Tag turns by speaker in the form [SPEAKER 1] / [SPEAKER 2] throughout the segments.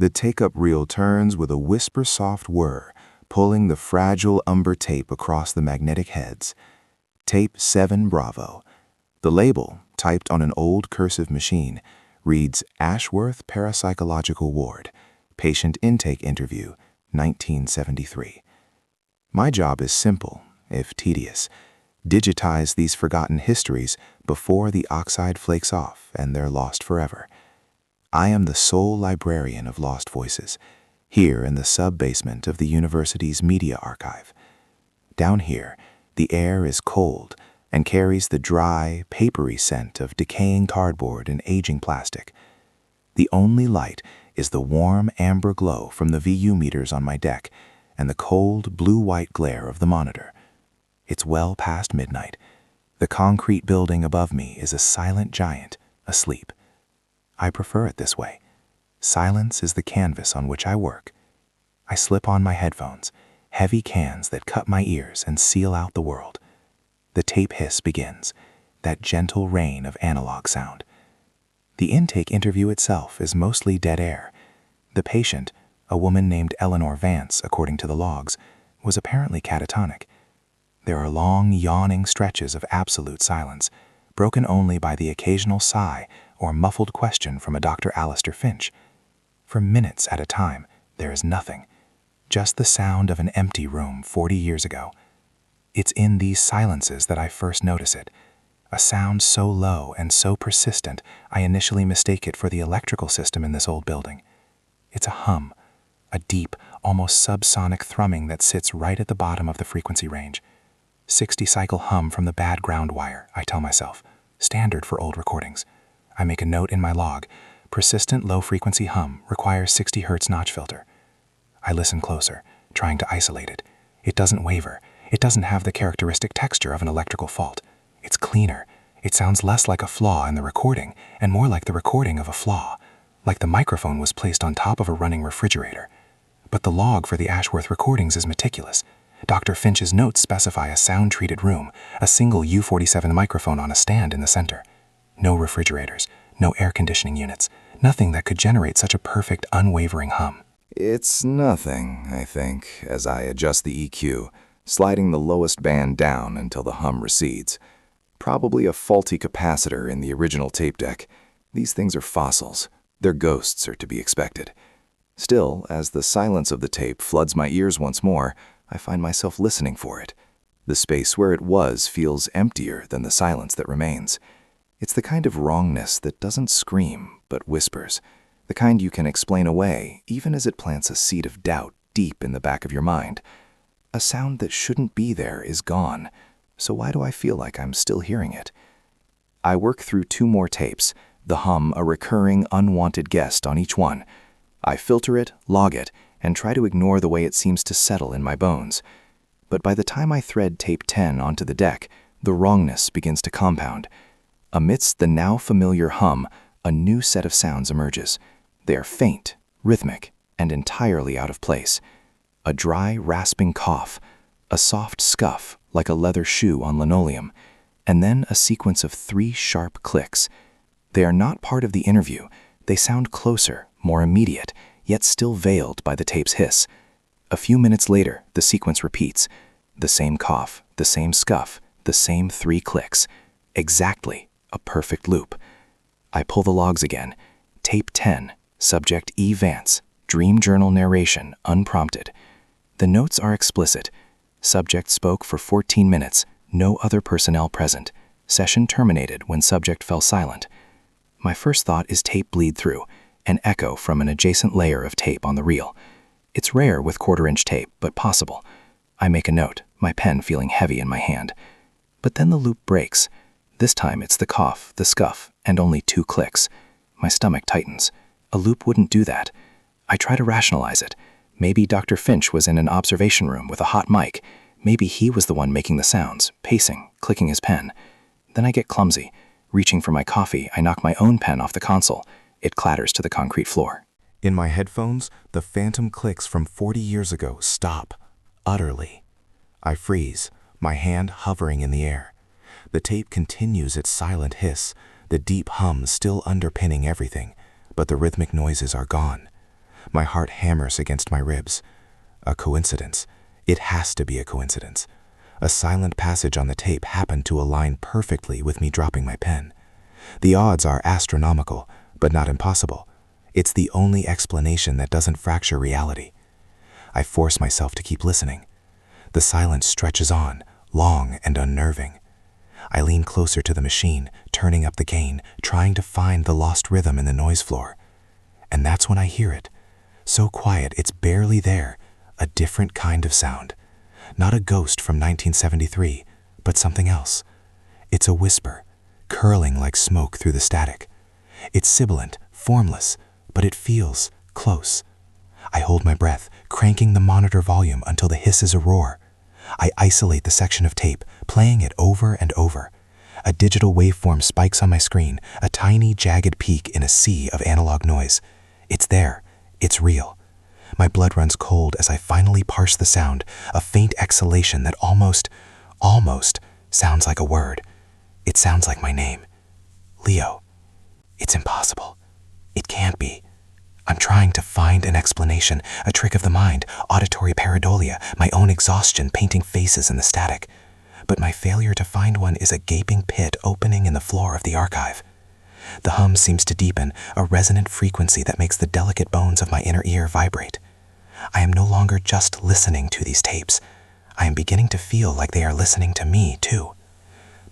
[SPEAKER 1] The take-up reel turns with a whisper-soft whir, pulling the fragile umber tape across the magnetic heads. Tape 7 Bravo. The label, typed on an old cursive machine, reads Ashworth Parapsychological Ward, Patient Intake Interview, 1973. My job is simple, if tedious. Digitize these forgotten histories before the oxide flakes off and they're lost forever. I am the sole librarian of lost voices, here in the sub-basement of the university's media archive. Down here, the air is cold and carries the dry, papery scent of decaying cardboard and aging plastic. The only light is the warm amber glow from the VU meters on my deck and the cold blue-white glare of the monitor. It's well past midnight. The concrete building above me is a silent giant, asleep. I prefer it this way. Silence is the canvas on which I work. I slip on my headphones, heavy cans that cut my ears and seal out the world. The tape hiss begins, that gentle rain of analog sound. The intake interview itself is mostly dead air. The patient, a woman named Eleanor Vance, according to the logs, was apparently catatonic. There are long, yawning stretches of absolute silence, broken only by the occasional sigh or muffled question from a Dr. Alistair Finch. For minutes at a time, there is nothing, just the sound of an empty room 40 years ago. It's in these silences that I first notice it, a sound so low and so persistent I initially mistake it for the electrical system in this old building. It's a hum, a deep, almost subsonic thrumming that sits right at the bottom of the frequency range. 60-cycle hum from the bad ground wire, I tell myself, standard for old recordings. I make a note in my log, persistent low-frequency hum requires 60 Hz notch filter. I listen closer, trying to isolate it. It doesn't waver. It doesn't have the characteristic texture of an electrical fault. It's cleaner. It sounds less like a flaw in the recording and more like the recording of a flaw, like the microphone was placed on top of a running refrigerator. But the log for the Ashworth recordings is meticulous. Dr. Finch's notes specify a sound-treated room, a single U-47 microphone on a stand in the center. No refrigerators, no air conditioning units, nothing that could generate such a perfect, unwavering hum.
[SPEAKER 2] It's nothing, I think, as I adjust the EQ, sliding the lowest band down until the hum recedes. Probably a faulty capacitor in the original tape deck. These things are fossils. Their ghosts are to be expected. Still, as the silence of the tape floods my ears once more, I find myself listening for it. The space where it was feels emptier than the silence that remains. It's the kind of wrongness that doesn't scream, but whispers. The kind you can explain away, even as it plants a seed of doubt deep in the back of your mind. A sound that shouldn't be there is gone, so why do I feel like I'm still hearing it? I work through 2 more tapes, the hum a recurring, unwanted guest on each one. I filter it, log it, and try to ignore the way it seems to settle in my bones. But by the time I thread tape 10 onto the deck, the wrongness begins to compound. Amidst the now familiar hum, a new set of sounds emerges. They are faint, rhythmic, and entirely out of place. A dry, rasping cough, a soft scuff like a leather shoe on linoleum, and then a sequence of 3 sharp clicks. They are not part of the interview. They sound closer, more immediate, yet still veiled by the tape's hiss. A few minutes later, the sequence repeats. The same cough, the same scuff, the same 3 clicks. Exactly a perfect loop. I pull the logs again. Tape 10, subject E. Vance, dream journal narration, unprompted. The notes are explicit. Subject spoke for 14 minutes, no other personnel present. Session terminated when subject fell silent. My first thought is tape bleed through, an echo from an adjacent layer of tape on the reel. It's rare with quarter-inch tape, but possible. I make a note, my pen feeling heavy in my hand. But then the loop breaks. This time it's the cough, the scuff, and only 2 clicks. My stomach tightens. A loop wouldn't do that. I try to rationalize it. Maybe Dr. Finch was in an observation room with a hot mic. Maybe he was the one making the sounds, pacing, clicking his pen. Then I get clumsy. Reaching for my coffee, I knock my own pen off the console. It clatters to the concrete floor.
[SPEAKER 1] In my headphones, the phantom clicks from 40 years ago stop, utterly. I freeze, my hand hovering in the air. The tape continues its silent hiss, the deep hum still underpinning everything, but the rhythmic noises are gone. My heart hammers against my ribs. A coincidence. It has to be a coincidence. A silent passage on the tape happened to align perfectly with me dropping my pen. The odds are astronomical, but not impossible. It's the only explanation that doesn't fracture reality. I force myself to keep listening. The silence stretches on, long and unnerving. I lean closer to the machine, turning up the gain, trying to find the lost rhythm in the noise floor. And that's when I hear it. So quiet it's barely there, a different kind of sound. Not a ghost from 1973, but something else. It's a whisper, curling like smoke through the static. It's sibilant, formless, but it feels close. I hold my breath, cranking the monitor volume until the hiss is a roar. I isolate the section of tape, playing it over and over. A digital waveform spikes on my screen, a tiny, jagged peak in a sea of analog noise. It's there. It's real. My blood runs cold as I finally parse the sound, a faint exhalation that almost sounds like a word. It sounds like my name. Leo. It's impossible. It can't be. I'm trying to find an explanation, a trick of the mind, auditory pareidolia, my own exhaustion painting faces in the static. But my failure to find one is a gaping pit opening in the floor of the archive. The hum seems to deepen, a resonant frequency that makes the delicate bones of my inner ear vibrate. I am no longer just listening to these tapes. I am beginning to feel like they are listening to me, too.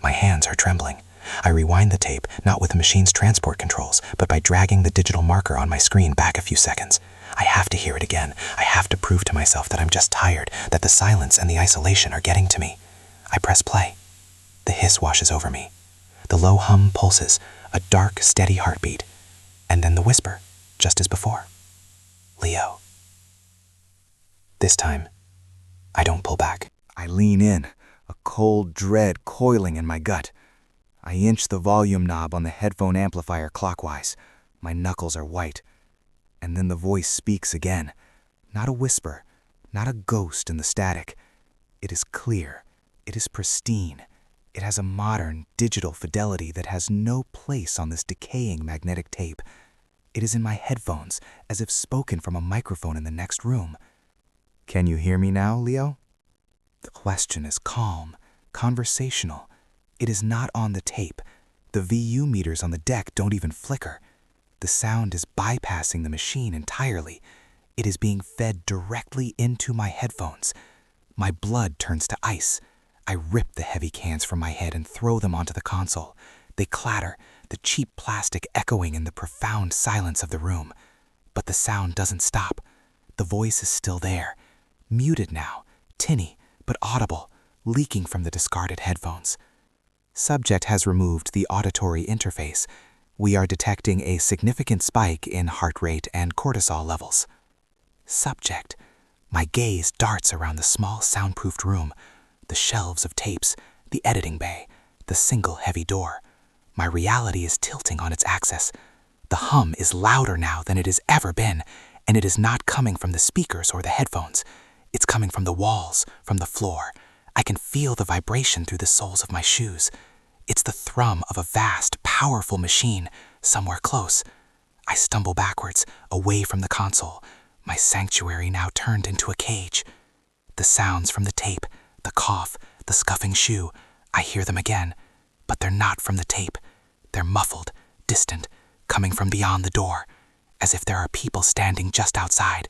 [SPEAKER 1] My hands are trembling. I rewind the tape, not with the machine's transport controls, but by dragging the digital marker on my screen back a few seconds. I have to hear it again. I have to prove to myself that I'm just tired, that the silence and the isolation are getting to me. I press play. The hiss washes over me. The low hum pulses, a dark, steady heartbeat. And then the whisper, just as before. Leo. This time, I don't pull back.
[SPEAKER 2] I lean in, a cold dread coiling in my gut. I inch the volume knob on the headphone amplifier clockwise. My knuckles are white. And then the voice speaks again. Not a whisper, not a ghost in the static. It is clear. It is pristine. It has a modern, digital fidelity that has no place on this decaying magnetic tape. It is in my headphones, as if spoken from a microphone in the next room. Can you hear me now, Leo? The question is calm, conversational. It is not on the tape. The VU meters on the deck don't even flicker. The sound is bypassing the machine entirely. It is being fed directly into my headphones. My blood turns to ice. I rip the heavy cans from my head and throw them onto the console. They clatter, the cheap plastic echoing in the profound silence of the room. But the sound doesn't stop. The voice is still there, muted now, tinny, but audible, leaking from the discarded headphones. Subject has removed the auditory interface. We are detecting a significant spike in heart rate and cortisol levels. Subject. My gaze darts around the small soundproofed room, the shelves of tapes, the editing bay, the single heavy door. My reality is tilting on its axis. The hum is louder now than it has ever been, and it is not coming from the speakers or the headphones. It's coming from the walls, from the floor. I can feel the vibration through the soles of my shoes. It's the thrum of a vast, powerful machine, somewhere close. I stumble backwards, away from the console, my sanctuary now turned into a cage. The sounds from the tape, the cough, the scuffing shoe, I hear them again, but they're not from the tape. They're muffled, distant, coming from beyond the door, as if there are people standing just outside.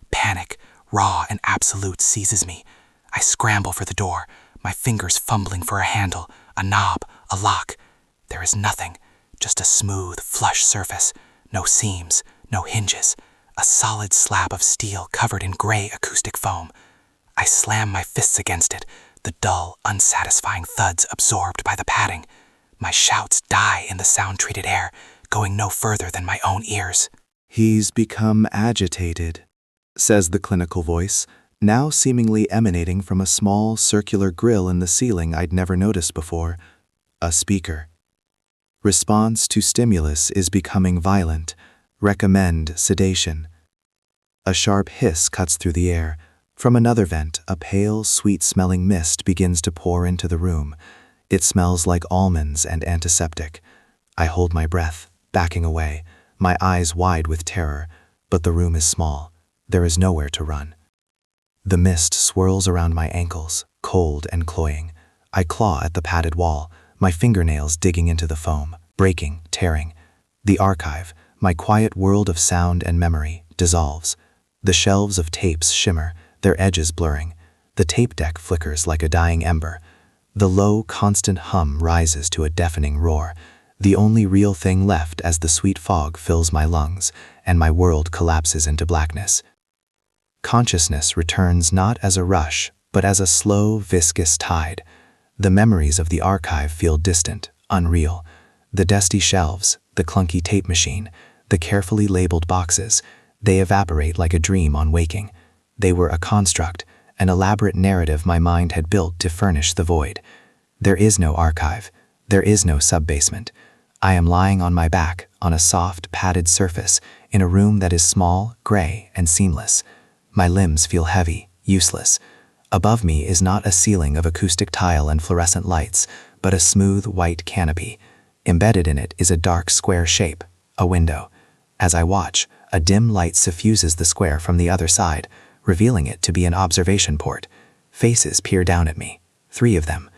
[SPEAKER 2] Panic, raw and absolute, seizes me. I scramble for the door, my fingers fumbling for a handle, a knob, a lock. There is nothing, just a smooth, flush surface, no seams, no hinges, a solid slab of steel covered in gray acoustic foam. I slam my fists against it, the dull, unsatisfying thuds absorbed by the padding. My shouts die in the sound-treated air, going no further than my own ears.
[SPEAKER 1] "He's become agitated," says the clinical voice, now seemingly emanating from a small circular grill in the ceiling I'd never noticed before. A speaker. "Response to stimulus is becoming violent. Recommend sedation." A sharp hiss cuts through the air. From another vent, a pale, sweet-smelling mist begins to pour into the room. It smells like almonds and antiseptic. I hold my breath, backing away, my eyes wide with terror.
[SPEAKER 3] But the room is small. There is nowhere to run. The mist swirls around my ankles, cold and cloying. I claw at the padded wall, my fingernails digging into the foam, breaking, tearing. The archive, my quiet world of sound and memory, dissolves. The shelves of tapes shimmer, their edges blurring. The tape deck flickers like a dying ember. The low, constant hum rises to a deafening roar, the only real thing left as the sweet fog fills my lungs and my world collapses into blackness. Consciousness returns not as a rush, but as a slow, viscous tide. The memories of the archive feel distant, unreal. The dusty shelves, the clunky tape machine, the carefully labeled boxes, they evaporate like a dream on waking. They were a construct, an elaborate narrative my mind had built to furnish the void. There is no archive. There is no sub-basement. I am lying on my back, on a soft, padded surface, in a room that is small, gray, and seamless. My limbs feel heavy, useless. Above me is not a ceiling of acoustic tile and fluorescent lights, but a smooth, white canopy. Embedded in it is a dark square shape, a window. As I watch, a dim light suffuses the square from the other side, revealing it to be an observation port. Faces peer down at me, 3 of them.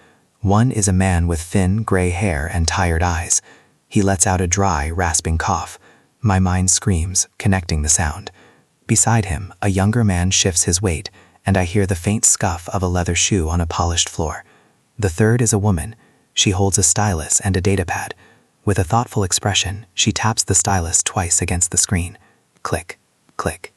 [SPEAKER 3] One is a man with thin, gray hair and tired eyes. He lets out a dry, rasping cough. My mind screams, connecting the sound. Beside him, a younger man shifts his weight, and I hear the faint scuff of a leather shoe on a polished floor. The third is a woman. She holds a stylus and a datapad. With a thoughtful expression, she taps the stylus twice against the screen. Click, click.